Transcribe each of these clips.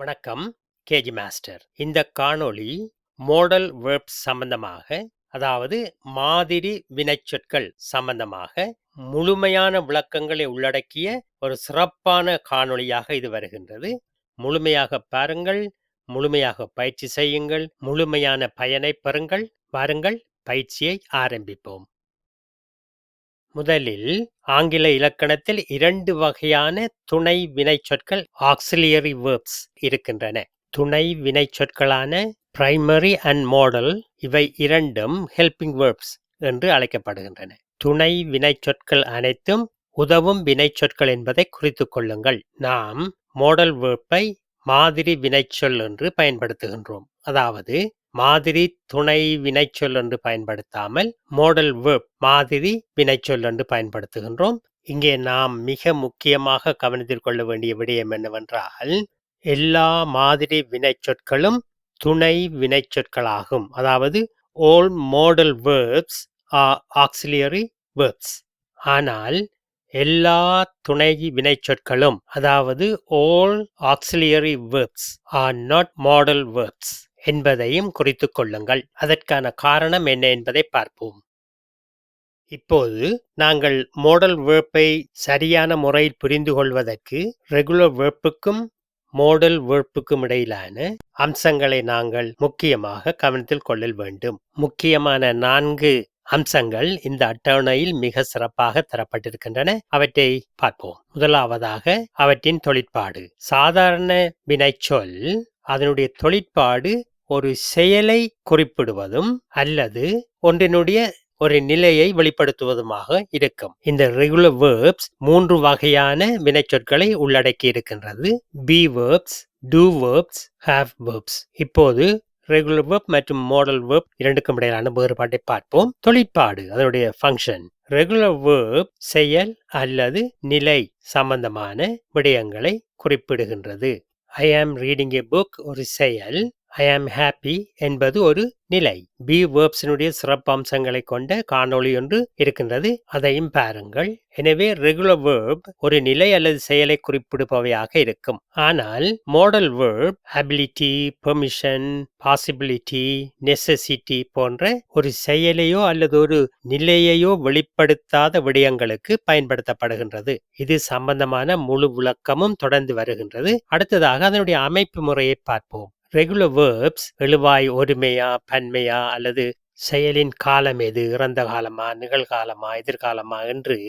வணக்கம். KG master. இந்த காணொளி மோடல் வேர்ப்ஸ் சம்பந்தமாக, அதாவது மாதிரி வினைச்சொற்கள் சம்பந்தமாக முழுமையான விளக்கங்களை உள்ளடக்கிய ஒரு சிறப்பான காணொளியாக இது வருகின்றது. முழுமையாக பாருங்கள், முழுமையாக பயிற்சி செய்யுங்கள், முழுமையான பயனை பெறுங்கள். வாருங்கள், பயிற்சியை ஆரம்பிப்போம். முதலில் ஆங்கில இலக்கணத்தில் 2 வகையான துணை வினைச்சொற்கள் ஆக்சிலியரி வேர்ப்ஸ் இருக்கின்றன. துணை வினைச்சொற்களான பிரைமரி அண்ட் மாடல், இவை இரண்டும் ஹெல்பிங் வேர்ப்ஸ் என்று அழைக்கப்படுகின்றன. துணை வினைச்சொற்கள் அனைத்தும் உதவும் வினைச்சொற்கள் என்பதை குறித்துக் கொள்ளுங்கள். நாம் மாடல் வேர்ப்பை மாதிரி வினைச்சொல் என்று பயன்படுத்துகின்றோம். அதாவது மாதிரி துணை வினைச்சொல் என்று பயன்படுத்தாமல் மாடல் வேர்ப் மாதிரி வினைச்சொல் என்று பயன்படுத்துகின்றோம். இங்கே நாம் மிக முக்கியமாக கவனத்தில் கொள்ள வேண்டிய விடயம் என்னவென்றால், எல்லா மாதிரி வினைச்சொற்களும் துணை வினைச்சொற்களாகும். அதாவது all modal verbs are auxiliary verbs. ஆனால் எல்லா துணை வினைச்சொற்களும், அதாவது all auxiliary verbs are not modal verbs என்பதையும் குறித்துக் கொள்ளுங்கள். அதற்கான காரணம் என்ன என்பதை பார்ப்போம். இப்போது நாங்கள் மாடல் வேர்ப்பை சரியான முறையில் புரிந்து கொள்வதற்கு ரெகுலர் வேர்ப்புக்கும் மாடல் வேர்ப்புக்கும் இடையிலான அம்சங்களை நாங்கள் முக்கியமாக கவனத்தில் கொள்ள வேண்டும். முக்கியமான 4 அம்சங்கள் இந்த அட்டவணையில் மிக சிறப்பாக தரப்பட்டிருக்கின்றன. அவற்றை பார்ப்போம். முதலாவதாக அவற்றின் தொழிற்பாடு. சாதாரண வினைச்சொல் அதனுடைய தொழிற்பாடு ஒரு செயலை குறிப்பிடுவதும் அல்லது ஒன்றினுடைய ஒரு நிலையை வெளிப்படுத்துவதுமாக இருக்கும். இந்த ரெகுலர் வேர்ப்ஸ் 3 வகையான வினைச்சொற்களை உள்ளடக்கி இருக்கின்றது. Be verbs, do verbs, have verbs. இப்போது ரெகுலர் வேர்ப் மற்றும் மாடல் வேர்ப் இரண்டுக்கும் இடையிலான வேறுபாட்டை பார்ப்போம். தொழிற்பாடு, அதனுடைய ஃபங்க்ஷன். ரெகுலர் வேர்ப் செயல் அல்லது நிலை சம்பந்தமான விடயங்களை குறிப்பிடுகின்றது. I am reading a book ஒரு செயல், I am happy என்பது ஒரு நிலை. பி வேர்ப்ஸினுடைய சிறப்பு அம்சங்களை கொண்ட காணொளி ஒன்று இருக்கின்றது, அதையும் பாருங்கள். எனவே ரெகுலர் வேர்ப் ஒரு நிலை அல்லது செயலை குறிப்பிடுபவையாக இருக்கும். ஆனால் model verb ability, permission, possibility, necessity போன்ற ஒரு செயலையோ அல்லது ஒரு நிலையையோ வெளிப்படுத்தாத விடயங்களுக்கு பயன்படுத்தப்படுகின்றது. இது சம்பந்தமான முழு விளக்கமும் தொடர்ந்து வருகின்றது. அடுத்ததாக அதனுடைய அமைப்பு முறையை பார்ப்போம். ரெகுலர் வேர்ப்ஸ் எழுவாய் ஒருமையா, பன்மையா அல்லது செயலின் காலம் எது, இறந்த காலமா, நிகழ்காலமா, எதிர்காலமா என்று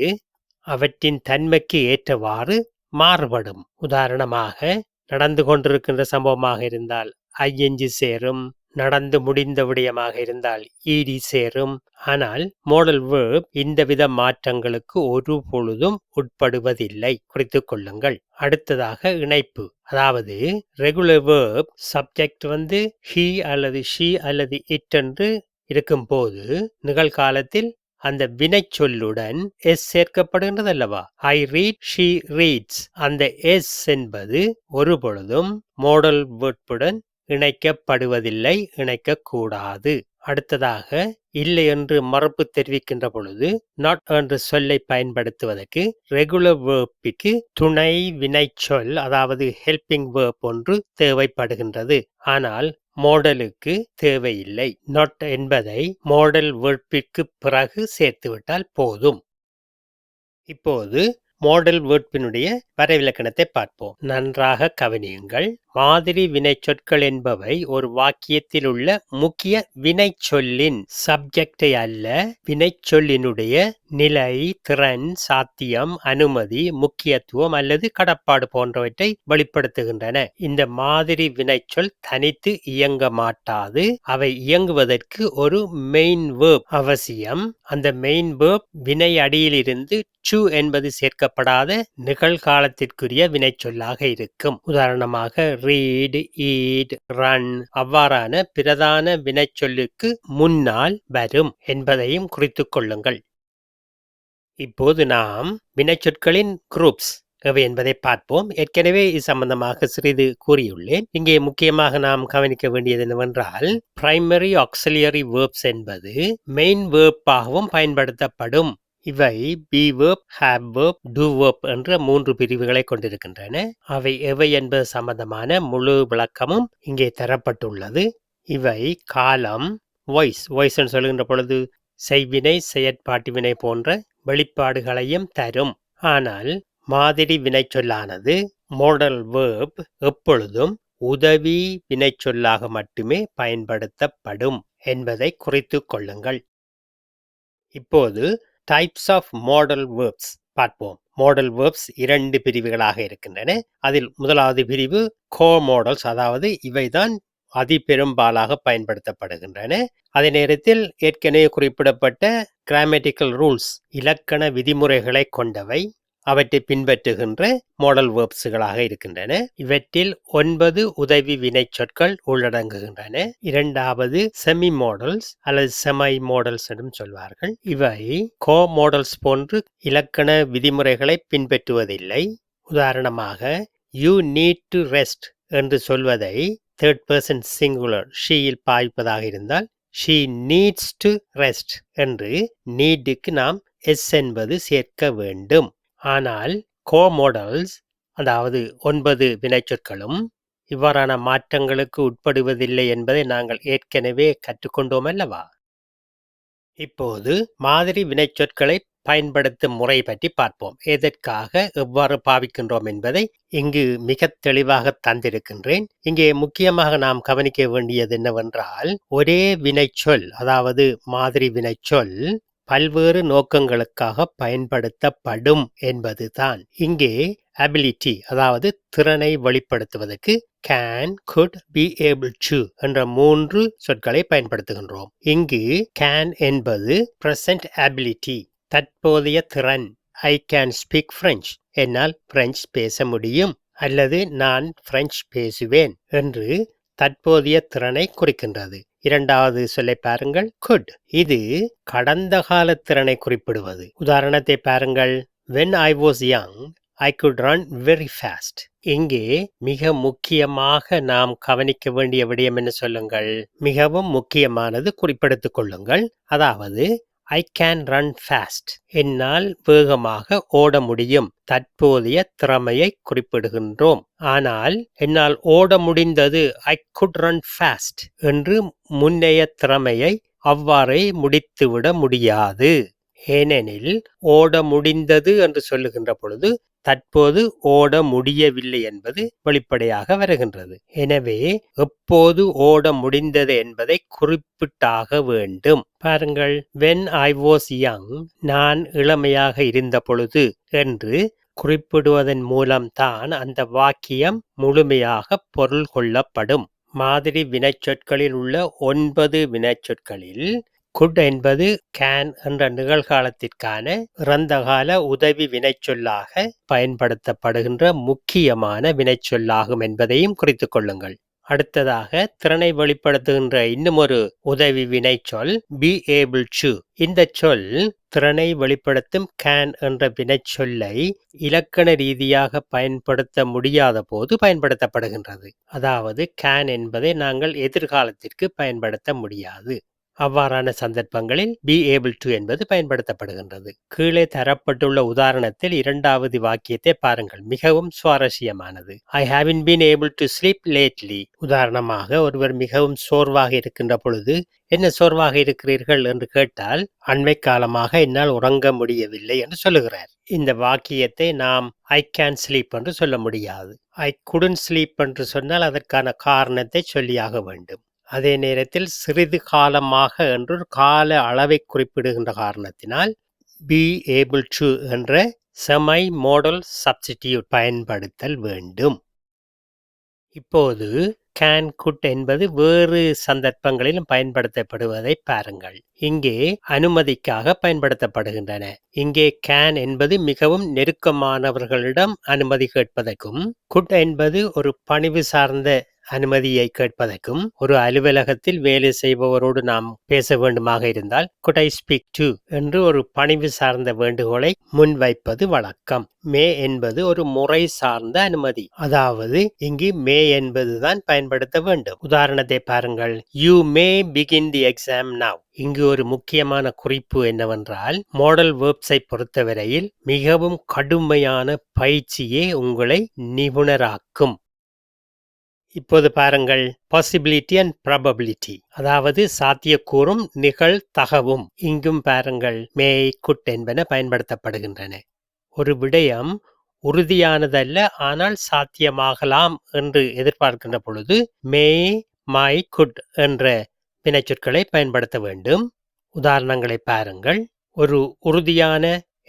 அவற்றின் தன்மைக்கு ஏற்றவாறு மாறுபடும். உதாரணமாக, நடந்து கொண்டிருக்கின்ற சம்பவமாக இருந்தால் ஐஎன்ஜி சேரும், நடந்து முடிந்த விடயமாக இருந்தால் ஈடி சேரும். ஆனால் மாடல் வேர்ப் இந்தவித மாற்றங்களுக்கு ஒரு பொழுதும் உட்படுவதில்லை, குறித்துக் கொள்ளுங்கள். அடுத்ததாக இணைப்பு. அதாவது ரெகுலர் வேர்ப் சப்ஜெக்ட் ஹி அல்லது ஷி அல்லது இட் என்று இருக்கும் போது நிகழ்காலத்தில் அந்த வினைச்சொல்லுடன் எஸ் சேர்க்கப்படுகின்றது அல்லவா? ஐ ரீட், ஷி ரீட்ஸ். அந்த எஸ் என்பது ஒரு பொழுதும் மாடல் வேர்ப்புடன் இணைக்கப்படுவதில்லை, இணைக்கக்கூடாது. அடுத்ததாக இல்லை என்று மறுப்பு தெரிவிக்கின்ற பொழுது நாட் என்ற சொல்லை பயன்படுத்துவதற்கு ரெகுலர் வேர்ப்பிற்கு துணை வினைச்சொல், அதாவது ஹெல்பிங் வேர்ப் ஒன்று தேவைப்படுகின்றது. ஆனால் மாடலுக்கு தேவையில்லை. நாட் என்பதை மாடல் வேர்ப்பிற்கு பிறகு சேர்த்துவிட்டால் போதும். இப்போது மாடல் வேர்ப்பினுடைய வரைவிலக்கணத்தை பார்ப்போம். நன்றாக கவனியுங்கள். மாதிரி வினைச்சொற்கள் என்பவை ஒரு வாக்கியத்தில் உள்ள முக்கிய வினைச்சொல்லின் சப்ஜெக்டை அல்ல, வினைச்சொல்லினுடைய நிலை, திறன், சாத்தியம், அனுமதி, முக்கியத்துவம் அல்லது கடப்பாடு போன்றவற்றை வெளிப்படுத்துகின்றன. இந்த மாதிரி வினைச்சொல் தனித்து இயங்க மாட்டாது. அவை இயங்குவதற்கு ஒரு மெயின் வேர்ப் அவசியம். அந்த மெயின் வேர்ப் வினை அடியிலிருந்து டு என்பது சேர்க்கப்படாத நிகழ்காலத்திற்குரிய வினைச்சொல்லாக இருக்கும். உதாரணமாக ரீட், ஈட், ரன் அவ்வாறான பிரதான வினைச்சொல்லுக்கு முன்னால் வரும் என்பதையும் குறித்துக் கொள்ளுங்கள். இப்போது நாம் வினைச்சொற்களின் குரூப்ஸ் எவை என்பதை பார்ப்போம். ஏற்கனவே இது சம்பந்தமாக சிறிது கூறியுள்ளேன். இங்கே முக்கியமாக நாம் கவனிக்க வேண்டியது என்னவென்றால், பிரைமரி ஆக்சிலியரி வேர்ப்ஸ் என்பது மெயின் வேர்ப்பாகவும் பயன்படுத்தப்படும் இவை be verb, have verb, do verb என்ற 3 பிரிவுகளை கொண்டிருக்கின்றன. அவை எவை என்பது சம்பந்தமான முழு விளக்கமும் இங்கே தரப்பட்டுள்ளது. இவை காலம், voice என்று சொல்கின்ற பொழுது செய்வினை, செயற்பாட்டு வினை போன்ற வெளிப்பாடுகளையும் தரும். ஆனால் மாதிரி வினைச்சொல்லானது மாடல் வேர்ப் எப்பொழுதும் உதவி வினைச்சொல்லாக மட்டுமே பயன்படுத்தப்படும் என்பதை குறித்துக் கொள்ளுங்கள். இப்போது டைப்ஸ் ஆஃப் மாடல் வேர்ப்ஸ் பார்ப்போம். மாடல் வேர்ப்ஸ் 2 பிரிவுகளாக இருக்கின்றன. அதில் முதலாவது பிரிவு co-modals, அதாவது இவைதான் அதிபெரும்பாலாக பயன்படுத்தப்படுகின்றன. அதே நேரத்தில் ஏற்கனவே குறிப்பிடப்பட்ட கிராமட்டிக்கல் ரூல்ஸ், இலக்கண விதிமுறைகளை கொண்டவை, அவற்றை பின்பற்றுகின்ற மாடல் வேர்ப்ஸ்களாக இருக்கின்றன. இவற்றில் 9 உதவி வினைச்சொற்கள் உள்ளடங்குகின்றன. இரண்டாவது செமி மாடல்ஸ் அல்லது செமை மாடல்ஸ் என்றும் சொல்வார்கள். இவை கோ மாடல்ஸ் போன்று இலக்கண விதிமுறைகளை பின்பற்றுவதில்லை. உதாரணமாக யூ நீட் டு ரெஸ்ட் என்று சொல்வதை தேர்ட் பர்சன் சிங்குலர் ஷீயில் பாய்ப்பதாக இருந்தால் ஷீ நீட்ஸ் டு ரெஸ்ட் என்று நீடுக்கு நாம் எஸ் என்பது சேர்க்க வேண்டும். ஆனால் கோமோடல்ஸ், அதாவது 9 வினைச்சொற்களும் இவ்வாறான மாற்றங்களுக்கு உட்படுவதில்லை என்பதை நாங்கள் ஏற்கனவே கற்றுக்கொண்டோம் அல்லவா? இப்போது மாதிரி வினைச்சொற்களை பயன்படுத்தும் முறை பற்றி பார்ப்போம். எதற்காக எவ்வாறு பாவிக்கின்றோம் என்பதை இங்கு மிக தெளிவாக தந்திருக்கின்றேன். இங்கே முக்கியமாக நாம் கவனிக்க வேண்டியது என்னவென்றால், ஒரே வினைச்சொல், அதாவது மாதிரி வினைச்சொல் பல்வேறு நோக்கங்களுக்காக பயன்படுத்தப்படும் என்பதுதான். இங்கே ability, அதாவது திறனை வெளிப்படுத்துவதற்கு can, could, be able to என்ற 3 சொற்களை பயன்படுத்துகின்றோம். இங்கு can என்பது present ability, தற்போதைய திறன். I can speak French, என்னால் பிரெஞ்சு பேச முடியும், அல்லது நான் பிரெஞ்சு பேசுவேன் என்று தற்போதைய திறனை குறிக்கின்றது. இரண்டாவது சொல்லை பாருங்கள், could. இது கடந்த கால திறனை குறிப்பிடுவது. உதாரணத்தை பாருங்கள், when I was young, I could run very fast. இங்கே மிக முக்கியமாக நாம் கவனிக்க வேண்டிய விடயம் என்ன சொல்லுங்கள்? மிகவும் முக்கியமானது குறிப்பிடுத்திக் கொள்ளுங்கள். அதாவது I can run fast, என்னால் வேகமாக ஓட முடியும். தற்போதைய திறமையை குறிப்பிடுகின்றோம். ஆனால் என்னால் ஓட முடிந்தது, I could run fast என்று முன்னைய திறமையை அவ்வாறே முடித்துவிட முடியாது. ஏனெனில் ஓட முடிந்தது என்று சொல்லுகின்ற பொழுது தற்போது ஓட முடியவில்லை என்பது வெளிப்படையாக வருகின்றது. எனவே எப்போது ஓட முடிந்தது என்பதை குறிப்பிட்டாக வேண்டும். பாருங்கள், when I was young, நான் இளமையாக இருந்த பொழுது என்று குறிப்பிடுவதன் மூலம்தான் அந்த வாக்கியம் முழுமையாக பொருள் கொள்ளப்படும். மாதிரி வினைச்சொற்களில் உள்ள 9 வினைச்சொற்களில் could என்பது can என்ற நிகழ்காலத்திற்கான இறந்தகால உதவி வினைச்சொல்லாக பயன்படுத்தப்படுகின்ற முக்கியமான வினைச்சொல்லாகும் என்பதையும் குறித்துக் கொள்ளுங்கள். அடுத்ததாக திறனை வெளிப்படுத்துகின்ற இன்னுமொரு உதவி வினைச்சொல் be able to. இந்த சொல் திறனை வெளிப்படுத்தும் can என்ற வினைச்சொல்லை இலக்கண ரீதியாக பயன்படுத்த முடியாத போது பயன்படுத்தப்படுகின்றது. அதாவது can என்பதை நாங்கள் எதிர்காலத்திற்கு பயன்படுத்த முடியாது. அவ்வாறான சந்தர்ப்பங்களில் be able to என்பது பயன்படுத்தப்படுகின்றது. கீழே தரப்பட்டுள்ள உதாரணத்தில் இரண்டாவது வாக்கியத்தை பாருங்கள், மிகவும் சுவாரஸ்யமானது. I haven't been able to sleep lately. உதாரணமாக ஒருவர் மிகவும் சோர்வாக இருக்கின்ற பொழுது, என்ன சோர்வாக இருக்கிறீர்கள் என்று கேட்டால், அண்மை காலமாக என்னால் உறங்க முடியவில்லை என்று சொல்லுகிறார். இந்த வாக்கியத்தை நாம் I can sleep என்று சொல்ல முடியாது. I couldn't sleep என்று சொன்னால் அதற்கான காரணத்தை சொல்லியாக வேண்டும். அதே நேரத்தில் சிறிது காலமாக என்று கால அளவை குறிப்பிடுகின்ற காரணத்தினால் be able to என்ற செமை மாடல் சப்ஸ்டிடியூட் பயன்படுத்தல் வேண்டும். இப்போது can, could என்பது வேறு சந்தர்ப்பங்களிலும் பயன்படுத்தப்படுவதை பாருங்கள். இங்கே அனுமதிக்காக பயன்படுத்தப்படுகின்றன. இங்கே can என்பது மிகவும் நெருக்கமானவர்களிடம் அனுமதி கேட்பதற்கும், could என்பது ஒரு பணிவு சார்ந்த அனுமதியை கேட்பதற்கும், ஒரு அலுவலகத்தில் வேலை செய்பவரோடு நாம் பேச வேண்டுமாக இருந்தால் could I speak to என்று ஒரு பணிவு சார்ந்த வேண்டுகோளை முன்வைப்பது வழக்கம். மே என்பது ஒரு முறை சார்ந்த அனுமதி, அதாவது இங்கு மே என்பதுதான் பயன்படுத்த வேண்டும். உதாரணத்தை பாருங்கள். You may begin the exam now. இங்கு ஒரு முக்கியமான குறிப்பு என்னவென்றால், மாடல் வேர்ப்ஸை பொறுத்தவரையில் மிகவும் கடுமையான பயிற்சியே உங்களை நிபுணராக்கும். இப்போது பாருங்கள், பாசிபிலிட்டி அண்ட் ப்ராபபிலிட்டி, அதாவது சாத்தியக்கூறும் நிகழ்தகவும். இங்கும் பாருங்கள், மே, குட் என்பன பயன்படுத்தப்படுகின்றன. ஒரு விடயம் உறுதியானதல்ல, ஆனால் சாத்தியமாகலாம் என்று எதிர்பார்க்கின்ற பொழுது மே, மை, குட் என்ற வினைச்சொற்களை பயன்படுத்த வேண்டும். உதாரணங்களை பாருங்கள். ஒரு உறுதியான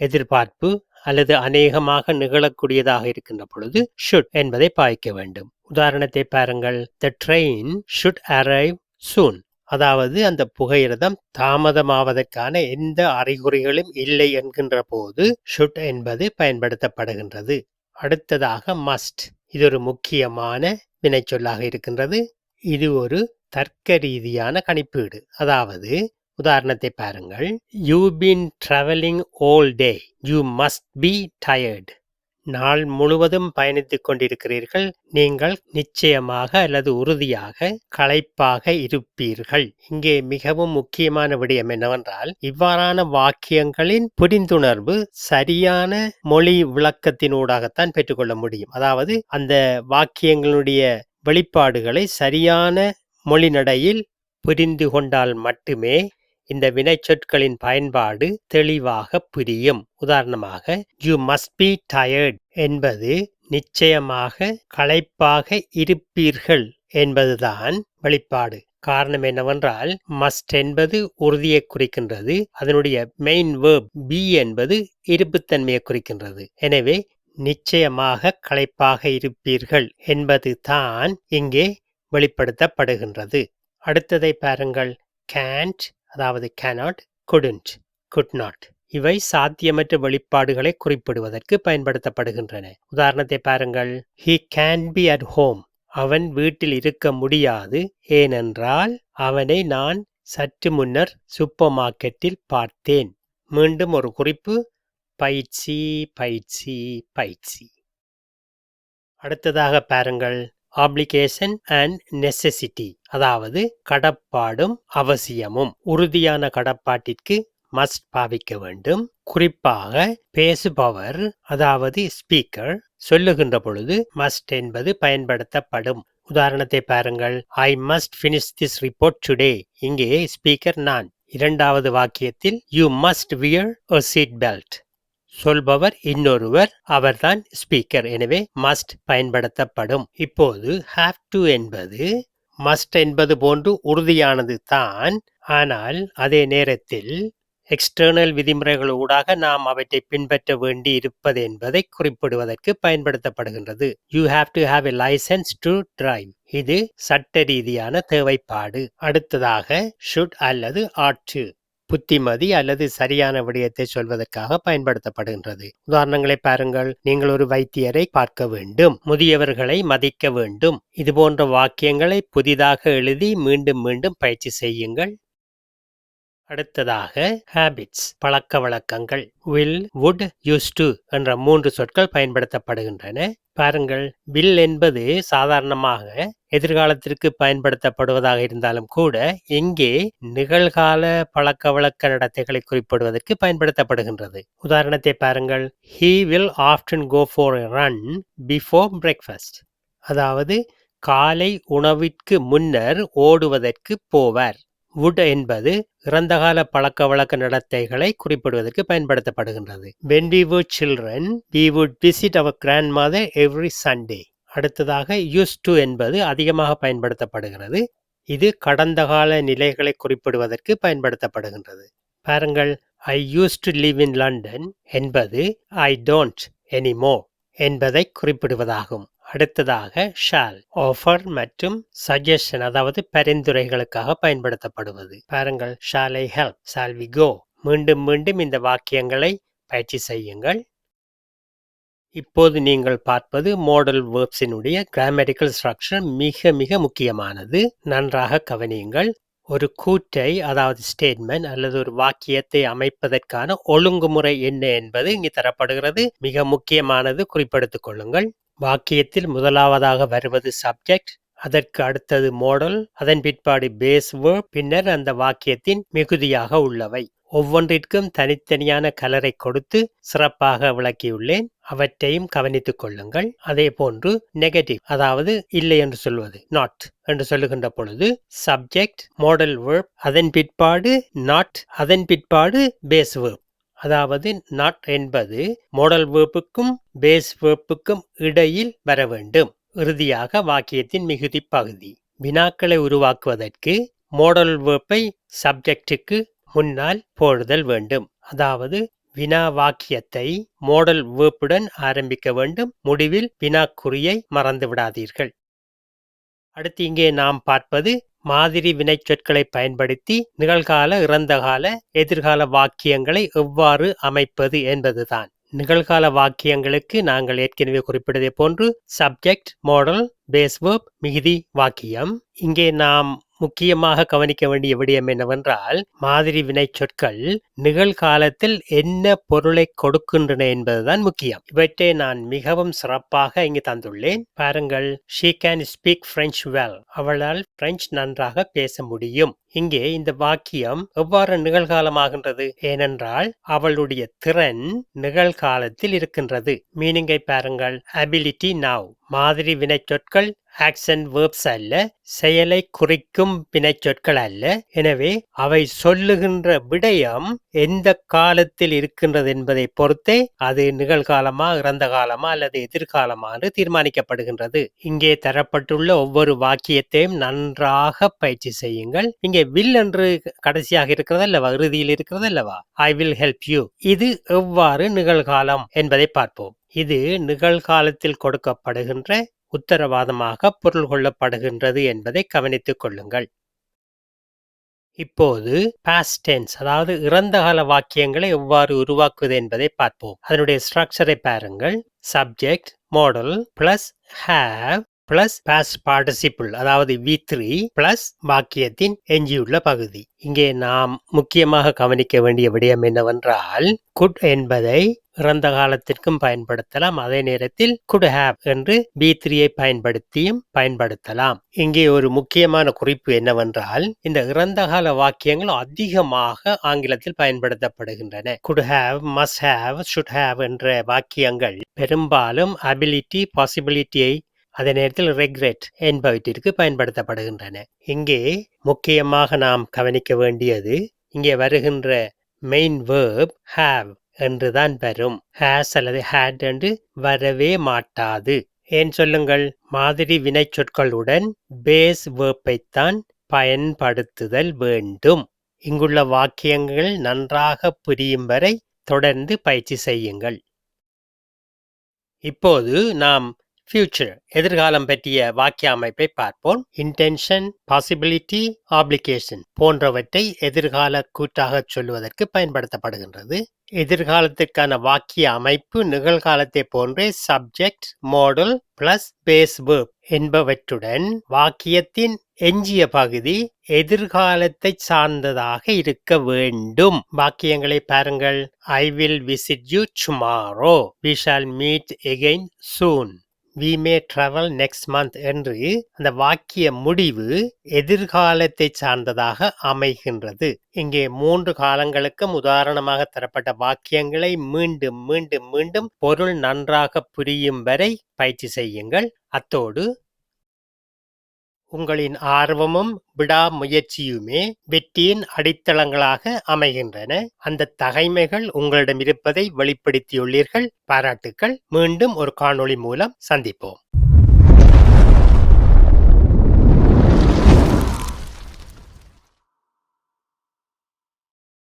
எதிர்பார்ப்பு அல்லது அநேகமாக நிகழக்கூடியதாக இருக்கின்ற பொழுது should என்பதை பாய்க்க வேண்டும். உதாரணத்தை பாருங்கள். The train should arrive soon. அதாவது அந்த புகையிரதம் தாமதமாவதற்கான எந்த அறிகுறிகளும் இல்லை என்கின்ற போது should என்பது பயன்படுத்தப்படுகின்றது. அடுத்ததாக must. இது ஒரு முக்கியமான வினைச்சொல்லாக இருக்கின்றது. இது ஒரு தர்க்க ரீதியான கணிப்பீடு. அதாவது உதாரணத்தை பாருங்கள். You've been traveling all day. You must be tired. நாள் முழுவதும் பயணித்துக் கொண்டிருக்கிறீர்கள். நீங்கள் நிச்சயமாக அல்லது உறுதியாக களைப்பாக இருப்பீர்கள். இங்கே மிகவும் முக்கியமான விடயம் என்னவென்றால், இவ்வாறான வாக்கியங்களின் புரிந்துணர்வு சரியான மொழி விளக்கத்தினூடாகத்தான் பெற்றுக்கொள்ள முடியும். அதாவது அந்த வாக்கியங்களுடைய வெளிப்பாடுகளை சரியான மொழி நடையில் புரிந்து கொண்டால் மட்டுமே இந்த வினைச்சொற்களின் பயன்பாடு தெளிவாக புரியும். உதாரணமாக, யூ மஸ்ட் பி டயர்ட் என்பது நிச்சயமாக களைப்பாக இருப்பீர்கள் என்பதுதான் வெளிப்பாடு. காரணம் என்னவென்றால், மஸ்ட் என்பது உறுதியை குறிக்கின்றது. அதனுடைய மெயின் வேர்ப் பி என்பது இருப்புத்தன்மையை குறிக்கின்றது. எனவே நிச்சயமாக களைப்பாக இருப்பீர்கள் என்பது தான் இங்கே வெளிப்படுத்தப்படுகின்றது. அடுத்ததை பாருங்கள். can't, அதாவது cannot, couldn't, could not. இவை சாத்தியமற்ற வெளிப்பாடுகளை குறிப்பிடுவதற்கு பயன்படுத்தப்படுகின்றன. உதாரணத்தை பாருங்கள். He can't be at home. அவன் வீட்டில் இருக்க முடியாது, ஏனென்றால் அவனை நான் சற்று முன்னர் சூப்பர் மார்க்கெட்டில் பார்த்தேன். மீண்டும் ஒரு குறிப்பு, பயிற்சி பயிற்சி பயிற்சி. அடுத்ததாக பாருங்கள். ஆப்ளிகேஷன் அண்ட் நெசசிட்டி, அதாவது கடப்பாடும் அவசியமும். உறுதியான கடப்பாட்டிற்கு மஸ்ட் பாவிக்க வேண்டும். குறிப்பாக பேசுபவர், அதாவது ஸ்பீக்கர் சொல்லுகின்ற பொழுது மஸ்ட் என்பது பயன்படுத்தப்படும். உதாரணத்தை பாருங்கள். I must finish this report today. இங்கே ஸ்பீக்கர் நான். இரண்டாவது வாக்கியத்தில் you must wear a seat belt. சொல்பவர் இன்னொருவர், அவர்தான் ஸ்பீக்கர். எனவே மஸ்ட் பயன்படுத்தப்படும். இப்போது have to என்பது மஸ்ட் என்பது போன்று உறுதியானது தான், ஆனால் அதே நேரத்தில் எக்ஸ்டர்னல் விதிமுறைகள் ஊடாக நாம் அவற்றை பின்பற்ற வேண்டி இருப்பது என்பதை குறிப்பிடுவதற்கு பயன்படுத்தப்படுகின்றது. You have to have a licence to drive. இது சட்ட ரீதியான தேவைப்பாடு. அடுத்ததாக should அல்லது ought to, புத்திமதி அல்லது சரியான விடயத்தை சொல்வதற்காக பயன்படுத்தப்படுகின்றது. உதாரணங்களை பாருங்கள். நீங்கள் ஒரு வைத்தியரை பார்க்க வேண்டும். முதியவர்களை மதிக்க வேண்டும். இது போன்ற வாக்கியங்களை புதிதாக எழுதி மீண்டும் மீண்டும் பயிற்சி செய்யுங்கள். அடுத்ததாக ஹேபிட்ஸ், பழக்க வழக்கங்கள். வில், வுட், யூஸ் டு என்ற 3 சொற்கள் பயன்படுத்தப்படுகின்றன. பாருங்கள். வில் என்பது சாதாரணமாக எதிர்காலத்திற்கு பயன்படுத்தப்படுவதாக இருந்தாலும் கூட இங்கே நிகழ்கால பழக்க வழக்க நடத்தைகளை குறிப்பிடுவதற்கு பயன்படுத்தப்படுகின்றது. உதாரணத்தை பாருங்கள். He will often go for a run before breakfast. அதாவது காலை உணவிற்கு முன்னர் ஓடுவதற்கு போவார். வுட் என்பது இறந்தகால பழக்க வழக்க நடத்தைகளை குறிப்பிடுவதற்கு பயன்படுத்தப்படுகின்றது. When we were children, we would visit our grandmother every Sunday. அடுத்ததாக used to என்பது அதிகமாக பயன்படுத்தப்படுகிறது. இது கடந்த கால நிலைகளை குறிப்பிடுவதற்கு பயன்படுத்தப்படுகின்றது. பாருங்கள். I used to live in London என்பது I don't anymore என்பதை குறிப்பிடுவதாகும். அடுத்ததாக shall, offer மற்றும் suggestion, அதாவது பரிந்துரைகளுக்காக பயன்படுத்தப்படுவது. பாருங்கள். shall I help, shall we go. மீண்டும் மீண்டும் இந்த வாக்கியங்களை பயிற்சி செய்யுங்கள். இப்போது நீங்கள் பார்ப்பது மாடல் வேர்ப்ஸினுடைய கிராமட்டிக்கல் ஸ்ட்ரக்சர். மிக மிக முக்கியமானது. நன்றாக கவனியுங்கள். ஒரு கூற்றை, அதாவது ஸ்டேட்மெண்ட் அல்லது ஒரு வாக்கியத்தை அமைப்பதற்கான ஒழுங்குமுறை என்ன என்பது இங்கு தரப்படுகிறது. மிக முக்கியமானது, குறிப்பெடுத்துக் கொள்ளுங்கள். வாக்கியத்தில் முதலாவதாக வருவது சப்ஜெக்ட், அதற்கு அடுத்தது மாடல், அதன் பிற்பாடு பேஸ் வேர்ப், பின்னர் அந்த வாக்கியத்தின் மிகுதியாக உள்ளவை. ஒவ்வொன்றிற்கும் தனித்தனியான கலரை கொடுத்து சிறப்பாக விளக்கியுள்ளேன். அவற்றையும் கவனித்துக் கொள்ளுங்கள். அதே போன்று நெகட்டிவ், அதாவது இல்லை என்று சொல்வது, நாட் என்று சொல்லுகின்ற பொழுது சப்ஜெக்ட், மாடல் வேர்ப், அதன் பிற்பாடு நாட், அதன் பிற்பாடு பேஸ் வேர்ப். அதாவது நாட் என்பது மாடல் வேர்ப்புக்கும் பேஸ் வேர்ப்புக்கும் இடையில் வர வேண்டும். இறுதியாக வாக்கியத்தின் மிகுதி பகுதி. வினாக்களை உருவாக்குவதற்கு மாடல் வேர்ப்பை சப்ஜெக்டுக்கு முன்னால் போடுதல் வேண்டும். அதாவது வினா வாக்கியத்தை மாடல் வேர்ப்புடன் ஆரம்பிக்க வேண்டும். முடிவில் வினாக்குறியை மறந்து விடாதீர்கள். அடுத்து இங்கே நாம் பார்ப்பது மாதிரி வினைச்சொற்களை பயன்படுத்தி நிகழ்கால, இறந்தகால, எதிர்கால வாக்கியங்களை எவ்வாறு அமைப்பது என்பதுதான். நிகழ்கால வாக்கியங்களுக்கு நாங்கள் ஏற்கனவே குறிப்பிட்டதை போன்று சப்ஜெக்ட், மாடல், பேஸ் வேர்ப், மிகுதி வாக்கியம். இங்கே நாம் முக்கியமாக கவனிக்க வேண்டிய விடயம் என்னவென்றால், மாதிரி வினைச்சொற்கள் நிகழ்காலத்தில் என்ன பொருளை கொடுக்கின்றன என்பதுதான் முக்கியம். இவற்றை நான் மிகவும் சிறப்பாக இங்கு தந்துள்ளேன். பாருங்கள். she can speak French well. அவளால் பிரெஞ்சு நன்றாக பேச முடியும். இங்கே இந்த வாக்கியம் எவ்வாறு நிகழ்காலமாகின்றது? ஏனென்றால் அவளுடைய திறன் நிகழ்காலத்தில் இருக்கின்றது. மீனிங்கை பாருங்கள். ability now. மாதிரி வினைச்சொற்கள் ஆக்சன்ட் வேர்ப்ஸ் அல்ல, செயலை குறிக்கும் வினைச்சொற்கள் அல்ல. எனவே அவை சொல்லுகின்ற விடயம் எந்த காலத்தில் இருக்கின்றது என்பதை பொறுத்தே அது நிகழ்காலமா, இறந்த காலமா அல்லது எதிர்காலமா என்று தீர்மானிக்கப்படுகின்றது. இங்கே தரப்பட்டுள்ள ஒவ்வொரு வாக்கியத்தையும் நன்றாக பயிற்சி செய்யுங்கள். இங்கே வில் என்று கடைசியாக இருக்கிறது அல்லவா, இறுதியில் இருக்கிறது அல்லவா, ஐ வில் ஹெல்ப் யூ. இது எவ்வாறு நிகழ்காலம் என்பதை பார்ப்போம். இது நிகழ்காலத்தில் கொடுக்கப்படுகின்ற உத்தரவாதமாக பொருள் கொள்ளப்படுகின்றது என்பதை கவனித்துக் கொள்ளுங்கள். இப்போது பாஸ்ட் டென்ஸ், அதாவது இறந்த கால வாக்கியங்களை எவ்வாறு உருவாக்குவது என்பதை பார்ப்போம். அதனுடைய ஸ்ட்ரக்சரை பாருங்கள். Subject, model plus have plus past participle, அதாவது V3 பிளஸ் வாக்கியத்தின் எஞ்சியுள்ள பகுதி. இங்கே நாம் முக்கியமாக கவனிக்க வேண்டிய விடயம் என்னவென்றால், குட் என்பதை இறந்த காலத்திற்கும் பயன்படுத்தலாம். அதே நேரத்தில் குட் ஹேவ் என்று B3ஐ பயன்படுத்தியும் பயன்படுத்தலாம். இங்கே ஒரு முக்கியமான குறிப்பு என்னவென்றால், இந்த இறந்த கால வாக்கியங்கள் அதிகமாக ஆங்கிலத்தில் பயன்படுத்தப்படுகின்றன. Good have, must have, should have என்ற வாக்கியங்கள் பெரும்பாலும் அபிலிட்டி, பாசிபிலிட்டியை, அதே நேரத்தில் ரெக்ரெட் என்பவற்றிற்கு பயன்படுத்தப்படுகின்றன. இங்கே முக்கியமாக நாம் கவனிக்க வேண்டியது, இங்கே வருகின்ற மெயின் வேர்ப் ஹேவ் என்றுதான் வரும். ஹேஸ் அல்லது ஹேட் என்று வரவே மாட்டாது. ஏன் சொல்லுங்கள்? மாதிரி வினைச்சொற்களுடன் பேஸ் வேர்ப்பைத்தான் பயன்படுத்துதல் வேண்டும். இங்குள்ள வாக்கியங்கள் நன்றாக புரியும் வரை தொடர்ந்து பயிற்சி செய்யுங்கள். இப்போது நாம் ஃபியூச்சர், எதிர்காலம் பற்றிய வாக்கிய அமைப்பை பார்ப்போம். இன்டென்ஷன், பாசிபிலிட்டி, ஆப்ளிகேஷன் போன்றவற்றை எதிர்கால கூற்றாக சொல்லுவதற்கு பயன்படுத்தப்படுகின்றது. எதிர்காலத்திற்கான வாக்கிய அமைப்பு நிகழ்காலத்தை போன்றே subject, model plus base verb என்பவற்றுடன் வாக்கியத்தின் எஞ்சிய பகுதி எதிர்காலத்தை சார்ந்ததாக இருக்க வேண்டும். வாக்கியங்களை பாருங்கள். I will visit you tomorrow. we shall meet again soon. we may travel next month என்று அந்த வாக்கிய முடிவு எதிர்காலத்தை சார்ந்ததாக அமைகின்றது. இங்கே 3 காலங்களுக்கும் உதாரணமாக தரப்பட்ட வாக்கியங்களை மீண்டும் மீண்டும் மீண்டும் பொருள் நன்றாக புரியும் வரை பயிற்சி செய்யுங்கள். அத்தோடு உங்களின் ஆர்வமும் விடாமுயற்சியுமே வெற்றியின் அடித்தளங்களாக அமைகின்றன. அந்த தகைமைகள் உங்களிடம் இருப்பதை வெளிப்படுத்தியுள்ளீர்கள். பாராட்டுக்கள். மீண்டும் ஒரு காணொளி மூலம் சந்திப்போம்.